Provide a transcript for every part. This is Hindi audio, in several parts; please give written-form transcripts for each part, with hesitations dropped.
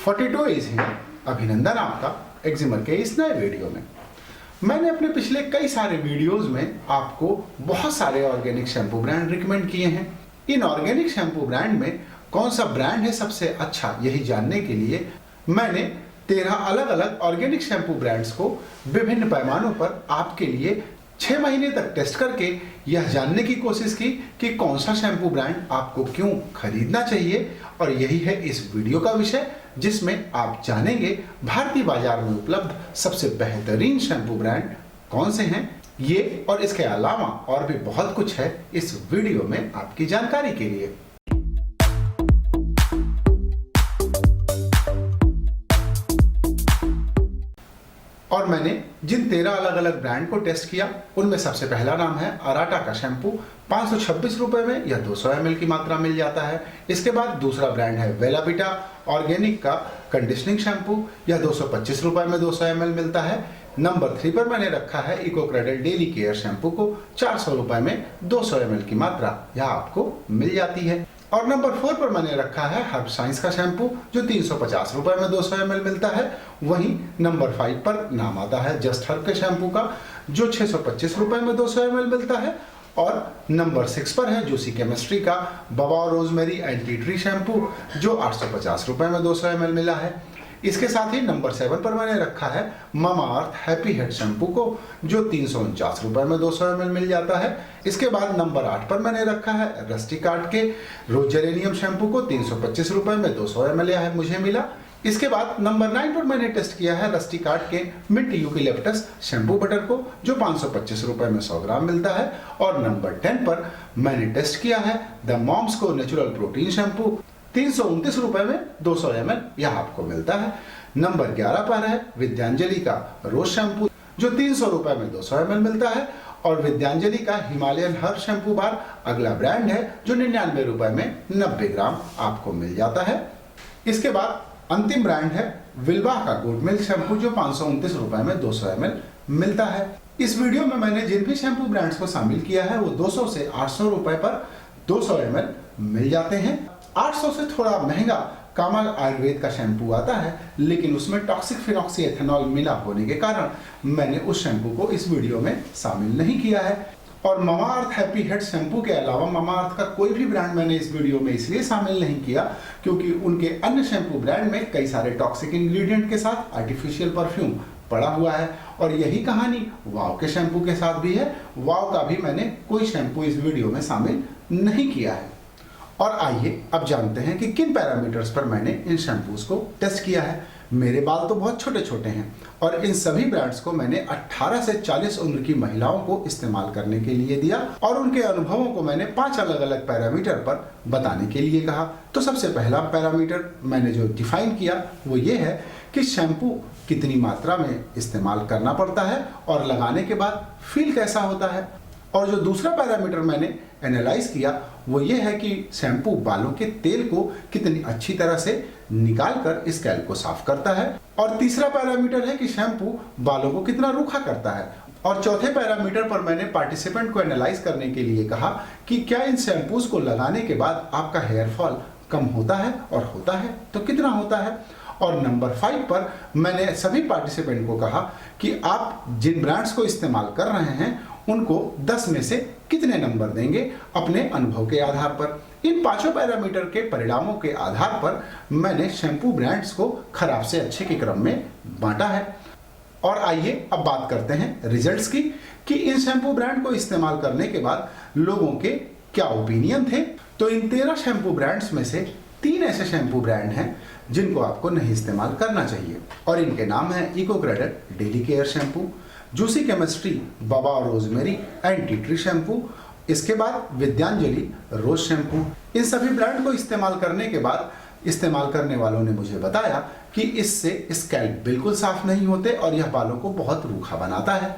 42 इज हियर। अभिनंदन आपका एक्जिमर के इस नए वीडियो में। मैंने अपने पिछले कई सारे वीडियोस में आपको बहुत सारे ऑर्गेनिक शैम्पू ब्रांड रिकमेंड किए हैं। इन ऑर्गेनिक शैम्पू ब्रांड में कौन सा ब्रांड है सबसे अच्छा, यही जानने के लिए मैंने 13 अलग अलग ऑर्गेनिक शैम्पू ब्रांड्स को विभिन्न पैमानों पर आपके लिए 6 महीने तक टेस्ट करके यह जानने की कोशिश की कि कौन सा शैम्पू ब्रांड आपको क्यों खरीदना चाहिए। और यही है इस वीडियो का विषय, जिसमें आप जानेंगे भारतीय बाजार में उपलब्ध सबसे बेहतरीन शैम्पू ब्रांड कौन से हैं। ये और इसके अलावा और भी बहुत कुछ है इस वीडियो में आपकी जानकारी के लिए। और मैंने जिन 13 अलग अलग ब्रांड को टेस्ट किया उनमें सबसे पहला नाम है अराटा का शैम्पू। 526 रुपए में यह 200 ml की मात्रा मिल जाता है। इसके बाद दूसरा ब्रांड है वेलाविटा ऑर्गेनिक का कंडीशनिंग शैम्पू। यह 225 रुपए में 200 ml मिलता है। नंबर 3 पर मैंने रखा है eco cradle daily care shampoo को। 400 रुपए में 200 ml की मात्रा यह आपको मिल जाती है। और नंबर 4 पर मैंने रखा है हर्ब साइंस का शैम्पू, जो 350 रुपए में 200 ml मिलता है। वहीं नंबर 5 पर नाम आता है जस्ट हर्ब के शैम्पू का, जो 625 रुपए में 200 ml मिलता है। और नंबर 6 पर है जूसी केमिस्ट्री का बबा और रोजमेरी एंटी ट्री शैम्पू, जो 850 रुपए में 200 ml मिला है। इसके साथ ही नंबर 7 पर मैंने रखा है मामाअर्थ हैप्पी हेड शैम्पू को, जो 349 रुपए में 200 ml मिल जाता है। इसके बाद नंबर 8 पर मैंने रखा है रस्टिक आर्ट के रोज जेरेनियम शैम्पू को 325 रुपए में 200 ml यह मुझे मिला। इसके बाद नंबर 9 पर मैंने टेस्ट किया है रस्टिक आर्ट के मिंट यूकेलिप्टस शैम्पू बटर को, जो 525 रुपए में 100 ग्राम मिलता है। और नंबर 10 पर मैंने टेस्ट किया है द मॉम्स को नेचुरल प्रोटीन शैम्पू, 329 रुपए में 200 ml यह आपको मिलता है। नंबर 11 पर है विद्यांजलि का रोज शैम्पू, जो 300 रुपए में 200 ml मिलता है। और विद्यांजलि का हिमालयन हर्ब शैम्पू बार अगला ब्रांड है, जो 99 रुपए में 90 ग्राम आपको मिल जाता है। इसके बाद अंतिम ब्रांड है विल्वाह का गुड मिल्क शैम्पू, जो 529 रुपए में 200 ml मिलता है। इस वीडियो में मैंने जिन भी शैम्पू ब्रांड्स को शामिल किया है वो 200 से 800 रुपए पर 200 ml मिल जाते हैं। 800 से थोड़ा महंगा कामल आयुर्वेद का शैम्पू आता है, लेकिन उसमें टॉक्सिक फिनॉक्सी एथेनॉल मिला होने के कारण मैंने उस शैम्पू को इस वीडियो में शामिल नहीं किया है। और मामाअर्थ हैप्पी हेड शैम्पू के अलावा मामाअर्थ का कोई भी ब्रांड मैंने इस वीडियो में इसलिए शामिल नहीं किया क्योंकि उनके अन्य शैम्पू ब्रांड में कई सारे टॉक्सिक इंग्रेडिएंट के साथ आर्टिफिशियल परफ्यूम पड़ा हुआ है। और यही कहानी वाव के शैम्पू के साथ भी है। वाव का भी मैंने कोई शैम्पू इस वीडियो में शामिल नहीं किया है। और आइए अब जानते हैं कि किन पैरामीटर्स पर मैंने इन शैम्पूज को टेस्ट किया है। मेरे बाल तो बहुत छोटे छोटे हैं और इन सभी ब्रांड्स को मैंने 18 से 40 उम्र की महिलाओं को इस्तेमाल करने के लिए दिया और उनके अनुभवों को मैंने 5 अलग अलग पैरामीटर पर बताने के लिए कहा। तो सबसे पहला पैरामीटर मैंने जो डिफाइन किया वो ये है कि शैम्पू कितनी मात्रा में इस्तेमाल करना पड़ता है और लगाने के बाद फील कैसा होता है। और जो दूसरा पैरामीटर मैंने एनालाइज किया वो ये है कि शैम्पू बालों के तेल को कितनी अच्छी तरह से निकाल कर स्कैल्प को साफ करता है। और तीसरा पैरामीटर है कि शैम्पू बालों को कितना रूखा करता है। और चौथे पैरामीटर पर मैंने पार्टिसिपेंट को एनालाइज करने के लिए कहा कि क्या इन शैम्पूज को लगाने के बाद आपका हेयर फॉल कम होता है, और होता है तो कितना होता है। और नंबर 5 पर मैंने सभी पार्टिसिपेंट को कहा कि आप जिन ब्रांड्स को इस्तेमाल कर रहे हैं उनको 10 में से कितने नंबर देंगे अपने अनुभव के आधार पर। इन 5 पैरामीटर के परिणामों के आधार पर मैंने शैम्पू ब्रांड्स को खराब से अच्छे के क्रम में बांटा है। और आइए अब बात करते हैं रिजल्ट्स की कि इन शैम्पू ब्रांड को इस्तेमाल करने के बाद लोगों के क्या ओपिनियन थे। तो इन 13 शैम्पू ब्रांड्स में से 3 ऐसे शैम्पू ब्रांड हैं जिनको आपको नहीं इस्तेमाल करना चाहिए और इनके नाम है eco cradle daily care shampoo, juicy chemistry बबा और रोजमेरी एंटी ट्री शैम्पू, इसके बाद विद्यांजलि रोज शैम्पू। इन सभी ब्रांड को इस्तेमाल करने के बाद इस्तेमाल करने वालों ने मुझे बताया कि इससे स्कैल्प बिल्कुल साफ नहीं होते और यह बालों को बहुत रूखा बनाता है।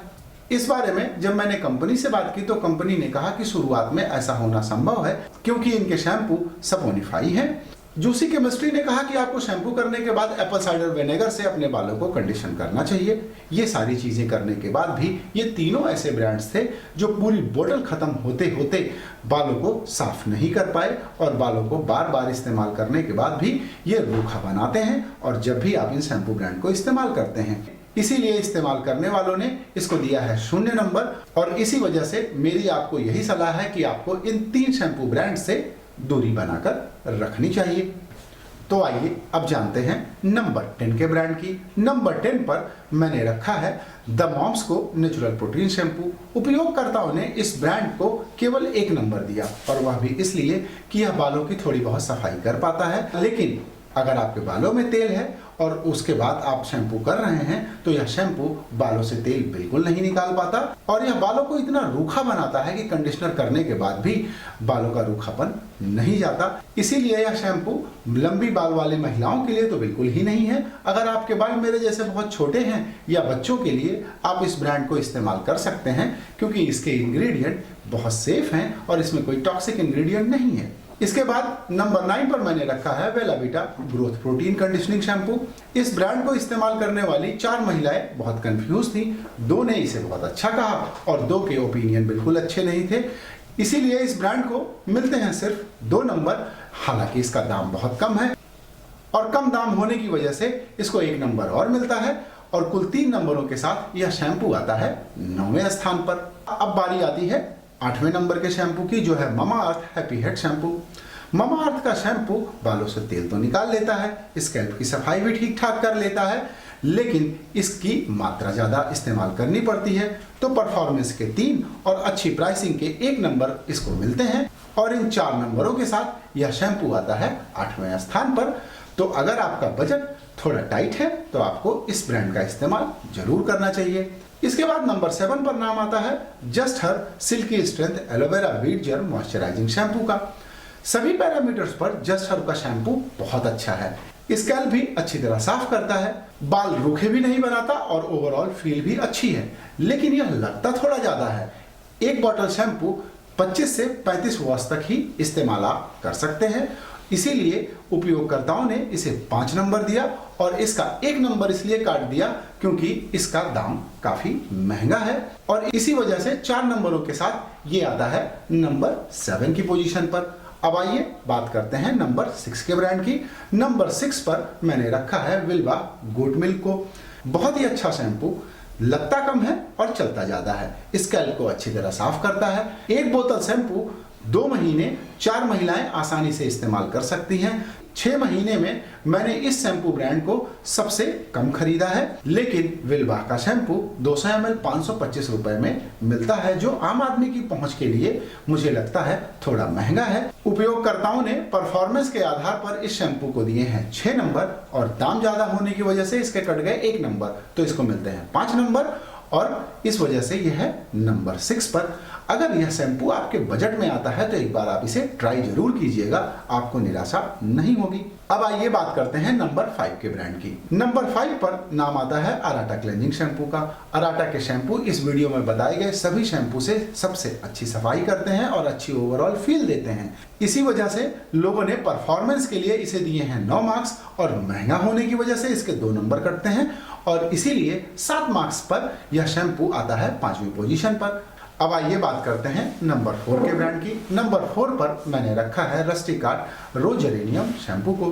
इस बारे में जब मैंने कंपनी से बात की तो कंपनी ने कहा कि शुरुआत में ऐसा होना संभव है क्योंकि इनके शैम्पू सपोनिफाई है जूसी केमिस्ट्री ने कहा कि आपको शैम्पू करने के बाद एप्पल साइडर विनेगर से अपने बालों को कंडीशन करना चाहिए। ये सारी चीजें करने के बाद भी ये तीनों ऐसे ब्रांड्स थे जो पूरी बोतल खत्म होते होते बालों को साफ नहीं कर पाए और बालों को बार बार इस्तेमाल करने के बाद भी ये रूखा बनाते हैं और जब भी आप इन शैम्पू ब्रांड को इस्तेमाल करते हैं। इसीलिए इस्तेमाल करने वालों ने इसको दिया है 0 नंबर और इसी वजह से मेरी आपको यही सलाह है कि आपको इन 3 शैम्पू ब्रांड से दूरी बनाकर रखनी चाहिए। तो आइए अब जानते हैं नंबर 10 के ब्रांड की। नंबर 10 पर मैंने रखा है द मॉम्स को नेचुरल प्रोटीन शैम्पू। उपयोगकर्ताओं ने इस ब्रांड को केवल 1 नंबर दिया और वह भी इसलिए कि यह बालों की थोड़ी बहुत सफाई कर पाता है, लेकिन अगर आपके बालों में तेल है और उसके बाद आप शैम्पू कर रहे हैं तो यह शैम्पू बालों से तेल बिल्कुल नहीं निकाल पाता और यह बालों को इतना रूखा बनाता है कि कंडीशनर करने के बाद भी बालों का रूखापन नहीं जाता। इसीलिए यह शैम्पू लंबी बाल वाली महिलाओं के लिए तो बिल्कुल ही नहीं है। अगर आपके बाल मेरे जैसे बहुत छोटे हैं या बच्चों के लिए आप इस ब्रांड को इस्तेमाल कर सकते हैं क्योंकि इसके इंग्रेडिएंट बहुत सेफ हैं और इसमें कोई टॉक्सिक इंग्रेडिएंट नहीं है। इसके बाद नंबर 9 पर मैंने रखा है Bella Vita growth protein conditioning shampoo. इस ब्रांड को इस्तेमाल करने वाली 4 महिलाएं बहुत कंफ्यूज थी। 2 ने इसे बहुत अच्छा कहा और 2 के ओपिनियन बिल्कुल अच्छे नहीं थे। इसीलिए इस ब्रांड को मिलते हैं सिर्फ 2 नंबर। हालांकि इसका दाम बहुत कम है और कम दाम होने की वजह से इसको 1 नंबर और मिलता है और कुल 3 नंबरों के साथ यह शैम्पू आता है 9वें स्थान पर। अब बारी आती है 8वें नंबर के शैम्पू की, जो है Mamaearth happy head shampoo. Mamaearth का शैम्पू बालों से तेल तो निकाल लेता है, स्कैल्प की सफाई भी ठीक ठाक कर लेता है, लेकिन इसकी मात्रा ज्यादा इस्तेमाल करनी पड़ती है। तो परफॉर्मेंस के 3 और अच्छी प्राइसिंग के 1 नंबर इसको मिलते हैं और इन 4 नंबरों के साथ यह शैम्पू आता है 8वें स्थान पर। तो अगर आपका बजट थोड़ा टाइट है तो आपको इस ब्रांड का इस्तेमाल जरूर करना चाहिए। इसके बाद नंबर 7 पर नाम आता है just her silky strength aloe vera wheat gel moisturizing shampoo का। सभी पैरामीटर्स पर जस्ट हर का शैम्पू बहुत अच्छा है। स्कैल्प भी अच्छी तरह साफ करता है, बाल रूखे भी नहीं बनाता और ओवरऑल फील भी अच्छी है, लेकिन यह लगता थोड़ा ज्यादा है। एक बॉटल शैम्पू 25 से 35 वॉश तक ही इस्तेमाल आप कर सकते हैं। इसीलिए उपयोगकर्ताओं ने इसे 5 नंबर दिया और इसका 1 नंबर इसलिए काट दिया क्योंकि इसका दाम काफी महंगा है और इसी वजह से 4 नंबरों के साथ ये आता है नंबर 7 की पोजीशन पर। अब आइए बात करते हैं नंबर 6 के ब्रांड की। नंबर 6 पर मैंने रखा है विल्वा गोट मिल्क को। बहुत ही अच्छा शैम्पू, लगता कम है और चलता ज्यादा है, स्कैल्प को अच्छी तरह साफ करता है। एक बोतल शैम्पू 2 महीने 4 महिलाएं आसानी से इस्तेमाल कर सकती हैं। 6 महीने में मैंने इस शैम्पू ब्रांड को सबसे कम खरीदा है, लेकिन विल्वा का शैम्पू 200 ml 525 रुपए में मिलता है, जो आम आदमी की पहुंच के लिए मुझे लगता है थोड़ा महंगा है। उपयोगकर्ताओं ने परफॉर्मेंस के आधार पर इस शैम्पू को दिए हैं 6 नंबर और दाम ज्यादा होने की वजह से इसके कट गए 1 नंबर, तो इसको मिलते हैं 5 नंबर और इस वजह से यह है नंबर 6 पर। अगर यह शैम्पू आपके बजट में आता है तो एक बार आप इसे ट्राई जरूर कीजिएगा, आपको निराशा नहीं होगी। अब आइए बात करते हैं नंबर 5 के ब्रांड की। नंबर 5 पर नाम आता है अराटा क्लेंजिंग शैम्पू का। अराटा के शैम्पू इस वीडियो में बताए गए सभी शैम्पू से सबसे अच्छी सफाई करते हैं और अच्छी ओवरऑल फील देते हैं। इसी वजह से लोगों ने परफॉर्मेंस के लिए इसे दिए हैं 9 मार्क्स और महंगा होने की वजह से इसके 2 नंबर कटते हैं और इसीलिए 7 मार्क्स पर यह शैम्पू आता है 5वीं पोजीशन पर। अब आइए बात करते हैं नंबर 4 के ब्रांड की। नंबर 4 पर मैंने रखा है रस्टिक आर्ट रोज जेरेनियम शैम्पू को।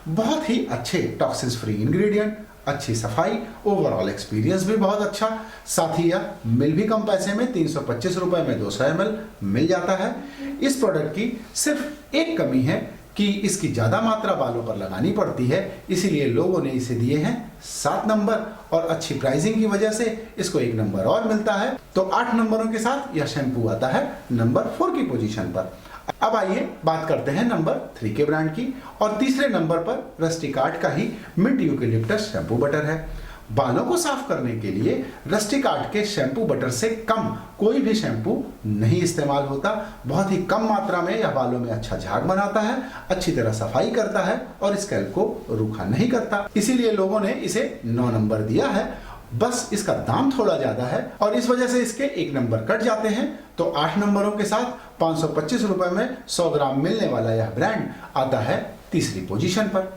बहुत ही अच्छे टॉक्सिन्स फ्री इंग्रेडिएंट, अच्छी सफाई, ओवरऑल एक्सपीरियंस भी बहुत अच्छा, साथ ही यह मिल भी कम पैसे में 325 रुपए में 200 ml मिल जाता है। इस प्रोडक्ट की सिर्फ एक कमी है कि इसकी ज्यादा मात्रा बालों पर लगानी पड़ती है, इसीलिए लोगों ने इसे दिए हैं 7 नंबर और अच्छी प्राइसिंग की वजह से इसको 1 नंबर और मिलता है। तो 8 नंबरों के साथ यह शैम्पू आता है नंबर 4 की पोजीशन पर। अब आइए बात करते हैं नंबर 3 के ब्रांड की और तीसरे नंबर पर रस्टिक आर्ट का ही मिंट यूकेलिप्टस शैम्पू बटर है। बालों को साफ करने के लिए रस्टिक आर्ट के शैम्पू बटर से कम कोई भी शैम्पू नहीं इस्तेमाल होता। बहुत ही कम मात्रा में यह बालों में अच्छा झाग बनाता है, अच्छी तरह सफाई करता है और स्कैल्प को रूखा नहीं करता, इसीलिए लोगों ने इसे 9 नंबर दिया है। बस इसका दाम थोड़ा ज्यादा है और इस वजह से इसके 1 नंबर कट जाते हैं। तो 8 नंबरों के साथ 525 रुपए में 100 ग्राम मिलने वाला यह ब्रांड आता है तीसरी पोजीशन पर।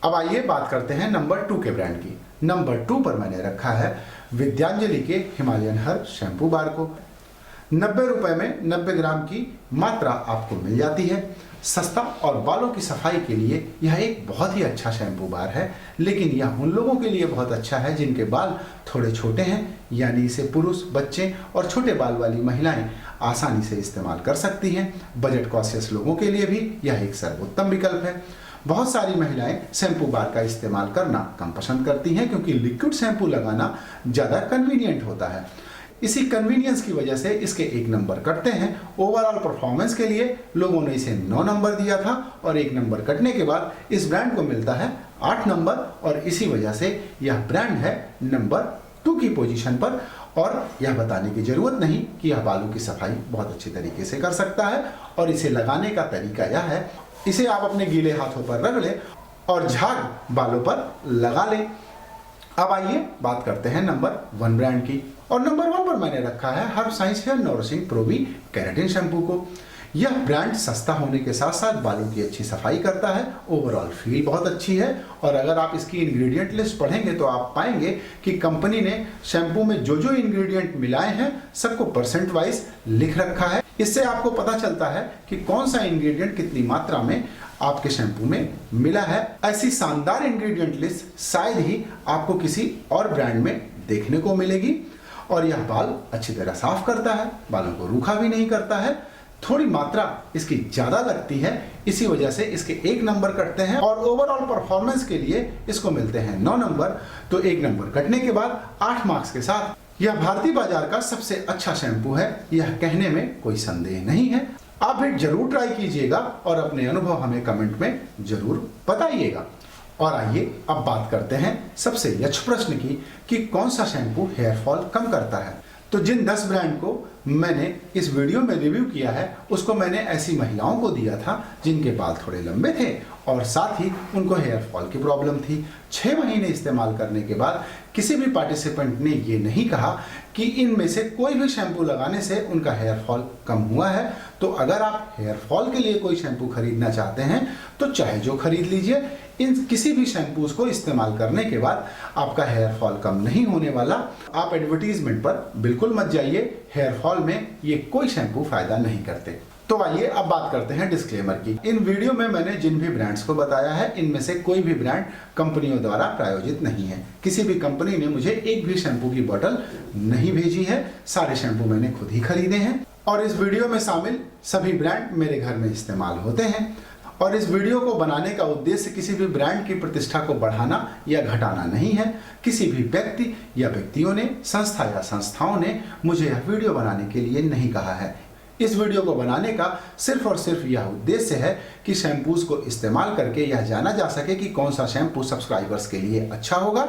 अब आइए बात करते हैं नंबर 2 के ब्रांड की। नंबर 2 पर मैंने रखा है विद्यांजलि के हिमालयन हर शैम्पू बार को। 90 रुपए में 90 ग्राम की मात्रा आपको मिल जाती है। सस्ता और बालों की सफाई के लिए यह एक बहुत ही अच्छा शैम्पू बार है, लेकिन यह उन लोगों के लिए बहुत अच्छा है जिनके बाल थोड़े छोटे हैं, यानी इसे पुरुष, बच्चे और छोटे बाल वाली महिलाएं आसानी से इस्तेमाल कर सकती हैं। बजट कॉन्शियस लोगों के लिए भी यह एक सर्वोत्तम विकल्प है। बहुत सारी महिलाएं शैम्पू बार का इस्तेमाल करना कम पसंद करती हैं क्योंकि लिक्विड शैम्पू लगाना ज़्यादा कन्वीनियंट होता है। इसी कन्वीनियंस की वजह से इसके 1 नंबर कटते हैं। ओवरऑल परफॉर्मेंस के लिए लोगों ने इसे 9 नंबर दिया था और 1 नंबर कटने के बाद इस ब्रांड को मिलता है 8 नंबर, और इसी वजह से यह ब्रांड है नंबर 2 की पोजीशन पर। और यह बताने की जरूरत नहीं कि यह बालों की सफाई बहुत अच्छी तरीके से कर सकता है, और इसे लगाने का तरीका यह है, इसे आप अपने गीले हाथों पर रख लें और झाग बालों पर लगा लें। अब आइए बात करते हैं नंबर 1 ब्रांड की, और नंबर 1 पर मैंने रखा है herb science hair nourishing pro V keratin shampoo को। यह ब्रांड सस्ता होने के साथ साथ बालों की अच्छी सफाई करता है। ओवरऑल फील बहुत अच्छी है, और अगर आप इसकी इंग्रेडिएंट लिस्ट पढ़ेंगे तो आप पाएंगे कि कंपनी ने शैम्पू में जो जो इंग्रेडिएंट मिलाए हैं सबको परसेंट वाइज लिख रखा है। इससे आपको पता चलता है कि कौन सा इंग्रेडिएंट कितनी मात्रा में आपके शैम्पू में मिला है। ऐसी शानदार इंग्रेडिएंट लिस्ट शायद ही आपको किसी और ब्रांड में देखने को मिलेगी, और यह बाल अच्छी तरह साफ करता है, बालों को रूखा भी नहीं करता है। थोड़ी मात्रा इसकी ज्यादा लगती है, इसी वजह से इसके 1 नंबर कटते हैं, और ओवरऑल परफॉर्मेंस के लिए इसको मिलते हैं 9 नंबर। तो 1 नंबर कटने के बाद 8 मार्क्स के साथ यह भारतीय बाजार का सबसे अच्छा शैम्पू है, यह कहने में कोई संदेह नहीं है। आप भी जरूर ट्राई कीजिएगा और अपने अनुभव हमें कमेंट में जरूर बताइएगा। और आइए अब बात करते हैं सबसे यक्ष प्रश्न की कि कौन सा शैम्पू हेयर फॉल कम करता है। तो जिन 10 ब्रांड को मैंने इस वीडियो में रिव्यू किया है उसको मैंने ऐसी महिलाओं को दिया था जिनके बाल थोड़े लंबे थे और साथ ही उनको हेयर फॉल की प्रॉब्लम थी। 6 महीने इस्तेमाल करने के बाद किसी भी पार्टिसिपेंट ने ये नहीं कहा कि इनमें से कोई भी शैम्पू लगाने से उनका हेयर फॉल कम हुआ है। तो अगर आप हेयर फॉल के लिए कोई शैम्पू खरीदना चाहते हैं तो चाहे जो खरीद लीजिए, इन किसी भी शैम्पूज को इस्तेमाल करने के बाद आपका हेयर फॉल कम नहीं होने वाला। आप एडवर्टीजमेंट पर बिल्कुल मत जाइए, हेयर फॉल में ये कोई शैम्पू फायदा नहीं करते। तो आइए अब बात करते हैं डिस्क्लेमर की। इन वीडियो में मैंने जिन भी ब्रांड्स को बताया है इनमें से कोई भी ब्रांड कंपनियों द्वारा प्रायोजित नहीं है। किसी भी कंपनी ने मुझे एक भी शैम्पू की बोतल नहीं भेजी है, सारे शैम्पू मैंने खुद ही खरीदे हैं, और इस वीडियो में शामिल सभी ब्रांड मेरे घर में इस्तेमाल होते हैं। और इस वीडियो को बनाने का उद्देश्य किसी भी ब्रांड की प्रतिष्ठा को बढ़ाना या घटाना नहीं है। किसी भी व्यक्ति या व्यक्तियों ने, संस्था या संस्थाओं ने मुझे यह वीडियो बनाने के लिए नहीं कहा है। इस वीडियो को बनाने का सिर्फ और सिर्फ यह उद्देश्य है कि शैम्पूज को इस्तेमाल करके यह जाना जा सके कि कौन सा शैम्पू सब्सक्राइबर्स के लिए अच्छा होगा।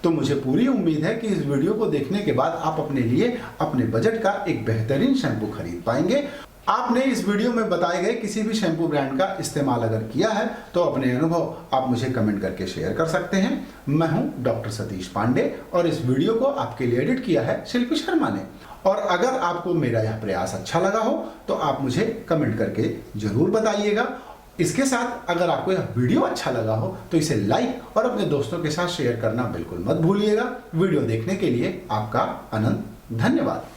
तो मुझे पूरी उम्मीद है कि इस वीडियो को देखने के बाद आप अपने लिए अपने बजट का एक बेहतरीन शैम्पू खरीद पाएंगे। आपने इस वीडियो में बताए गए किसी भी शैम्पू ब्रांड का इस्तेमाल अगर किया है तो अपने अनुभव आप मुझे कमेंट करके शेयर कर सकते हैं। मैं हूं डॉक्टर सतीश पांडे और इस वीडियो को आपके लिए एडिट किया है शिल्पी शर्मा ने। और अगर आपको मेरा यह प्रयास अच्छा लगा हो तो आप मुझे कमेंट करके जरूर बताइएगा। इसके साथ अगर आपको यह वीडियो अच्छा लगा हो तो इसे लाइक और अपने दोस्तों के साथ शेयर करना बिल्कुल मत भूलिएगा। वीडियो देखने के लिए आपका अनंत धन्यवाद।